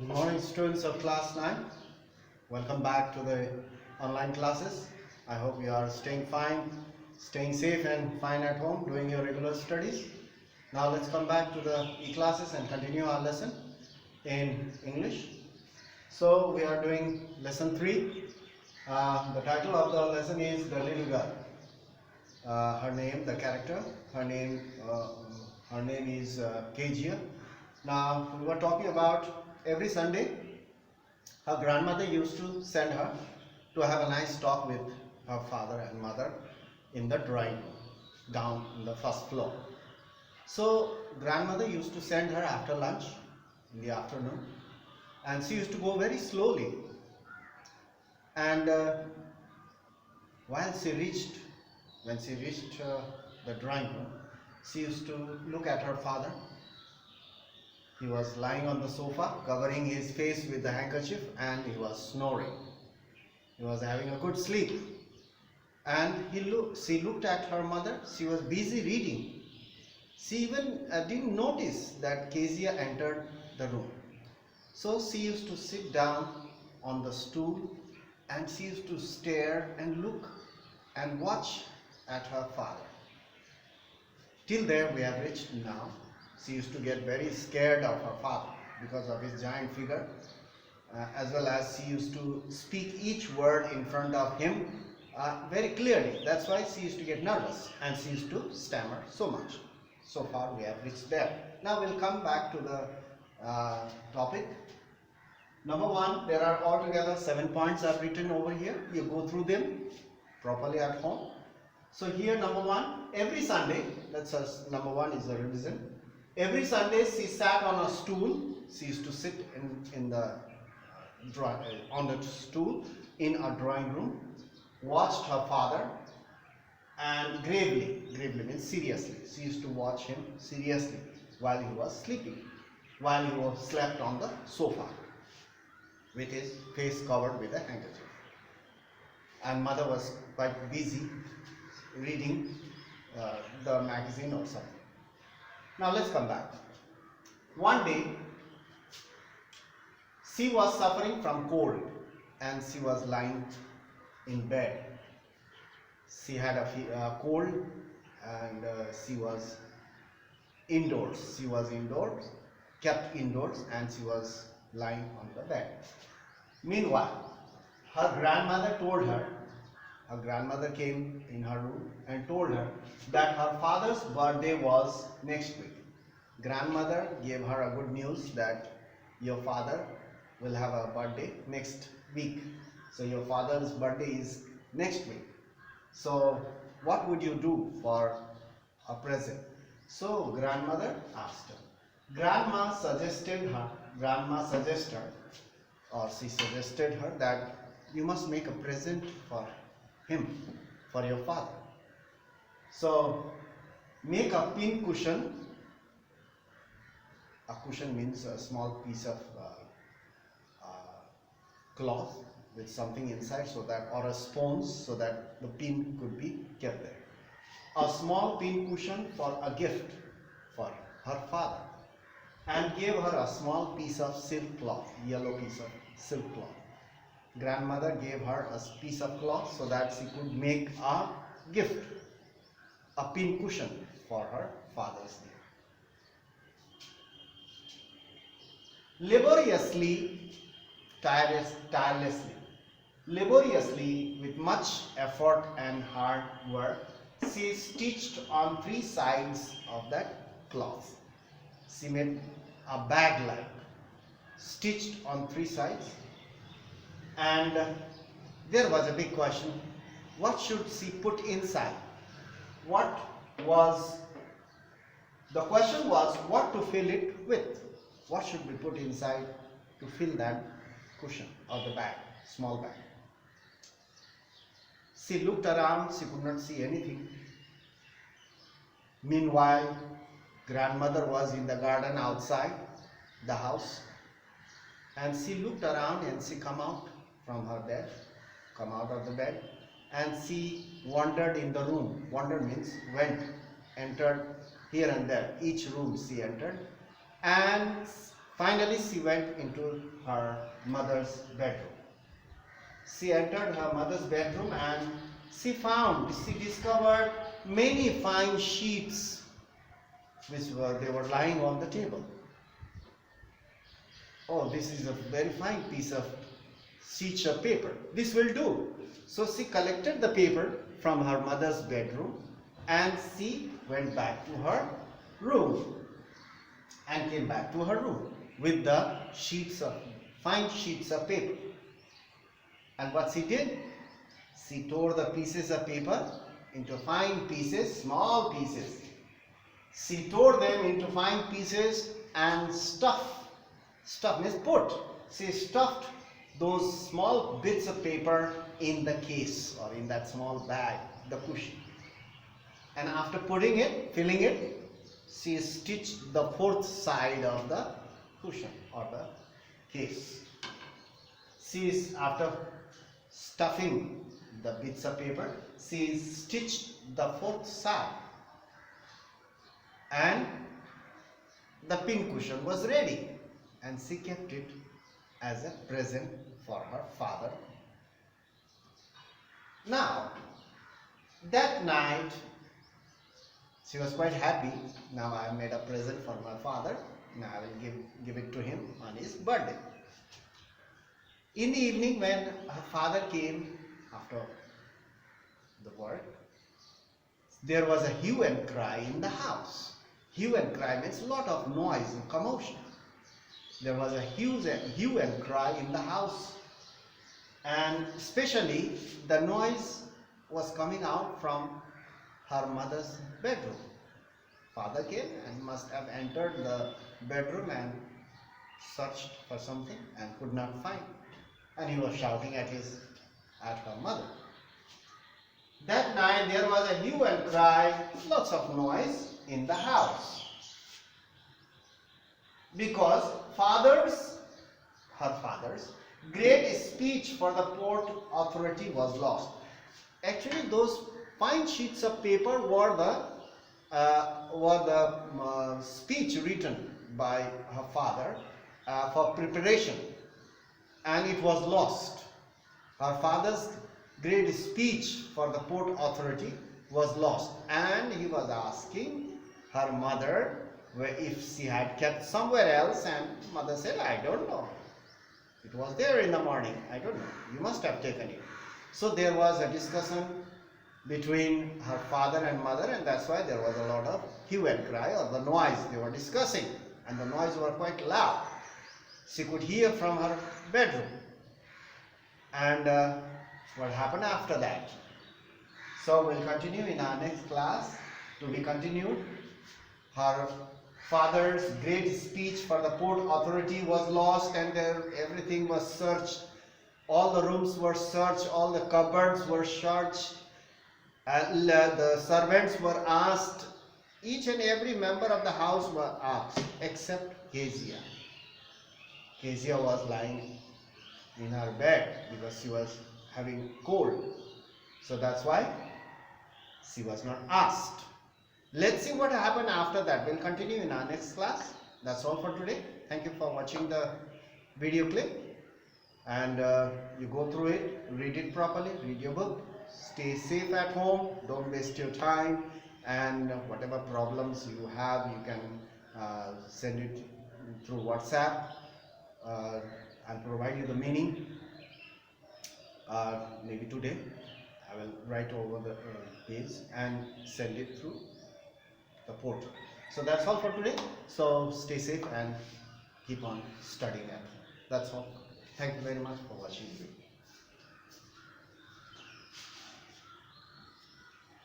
Good morning, students of class 9. Welcome back to the online classes. I hope you are staying fine, staying safe and fine at home, doing your regular studies. Now let's come back to the e-classes and continue our lesson in English. So we are doing lesson 3. The title of the lesson is The Little Girl. Her name, the character, her name is Kezia. Now we were talking about every Sunday her grandmother used to send her to have a nice talk with her father and mother in the drawing room down in the first floor. So grandmother used to send her after lunch in the afternoon, and she used to go very slowly, and when she reached the drawing room, she used to look at her father. He was lying on the sofa, covering his face with the handkerchief, and he was snoring. He was having a good sleep. And she looked at her mother. She was busy reading. She even didn't notice that Kezia entered the room. So she used to sit down on the stool, and she used to stare and look and watch at her father. Till there we have reached now. She used to get very scared of her father because of his giant figure, as well as she used to speak each word in front of him very clearly. That's why she used to get nervous and she used to stammer so much. So far we have reached there. Now we'll come back to the topic. Number 1, there are altogether 7 points I've written over here. You go through them properly at home. So here, number 1, every Sunday, number 1 is the revision. Every Sunday she sat on a stool. She used to sit on the stool in a drawing room, watched her father, and gravely means seriously. She used to watch him seriously while he was sleeping, while he was slept on the sofa with his face covered with a handkerchief. And mother was quite busy reading the magazine or something. Now let's come back. One day, she was suffering from cold and she was lying in bed. She had a cold and she was indoors. She was indoors, kept indoors, and she was lying on the bed. Meanwhile, her grandmother came in her room and told her that her father's birthday was next week. Grandmother gave her a good news that your father will have a birthday next week. So your father's birthday is next week. So what would you do for a present? So grandmother asked her. Grandma suggested her that you must make a present for him, for your father. So make a pin cushion. A cushion means a small piece of cloth with something inside, so that, or a sponge, so that the pin could be kept there. A small pin cushion for a gift for her father, and gave her a small piece of silk cloth, yellow piece of silk cloth. Grandmother gave her a piece of cloth so that she could make a gift, a pin cushion for her father's day. Laboriously, with much effort and hard work, she stitched on 3 sides of that cloth. She made a bag-like, stitched on 3 sides, and there was a big question: what should she put inside? The question was what to fill it with. What should we put inside to fill that cushion or the bag, small bag? She looked around, she could not see anything. Meanwhile, grandmother was in the garden outside the house, and she looked around and she come out of the bed, and she wandered in the room. Wander means entered here and there. Each room she entered and Finally, she went into her mother's bedroom. She entered her mother's bedroom and she discovered many fine sheets they were lying on the table. Oh, this is a very fine piece of sheets of paper. This will do. So she collected the paper from her mother's bedroom and she went back to her room and came back to her room with the fine sheets of paper. And what she did? She tore the pieces of paper into fine pieces, small pieces. She tore them into fine pieces and she stuffed those small bits of paper in the case or in that small bag, the cushion. And after filling it, she stitched the fourth side of the cushion or the case. After stuffing the bits of paper, she stitched the fourth side. And the pink cushion was ready. And she kept it as a present for her father. Now, that night, she was quite happy. Now I have made a present for my father. Now I will give it to him on his birthday. In the evening, when her father came after the work, there was a hue and cry in the house. Hue and cry means a lot of noise and commotion. There was a hue and cry in the house, and especially the noise was coming out from her mother's bedroom. Father came and must have entered the bedroom and searched for something and could not find, and he was shouting at her mother. That night there was a hue and cry, lots of noise in the house, because her father's great speech for the port authority was lost. Actually, those fine sheets of paper were the speech written by her father for preparation, and it was lost. Her father's great speech for the port authority was lost, and he was asking her mother if she had kept somewhere else, and mother said, I don't know. It was there in the morning. I don't know. You must have taken it. So there was a discussion between her father and mother, and that's why there was a lot of hue and cry, or the noise they were discussing, and the noise was quite loud. She could hear from her bedroom. And what happened after that? So we'll continue in our next class, to be continued. Her father's great speech for the port authority was lost, and everything was searched. All the rooms were searched, all the cupboards were searched, and the servants were asked. Each and every member of the house were asked, except Kezia. Kezia was lying in her bed because she was having cold. So that's why she was not asked. Let's see what happened after that. We'll continue in our next class. That's all for today. Thank you for watching the video clip. And you go through it, read it properly, read your book. Stay safe at home. Don't waste your time. And whatever problems you have, you can send it through WhatsApp. I'll provide you the meaning. Maybe today I will write over the page and send it through the portal. So that's all for today. So stay safe and keep on studying. That's all. Thank you very much for watching the video.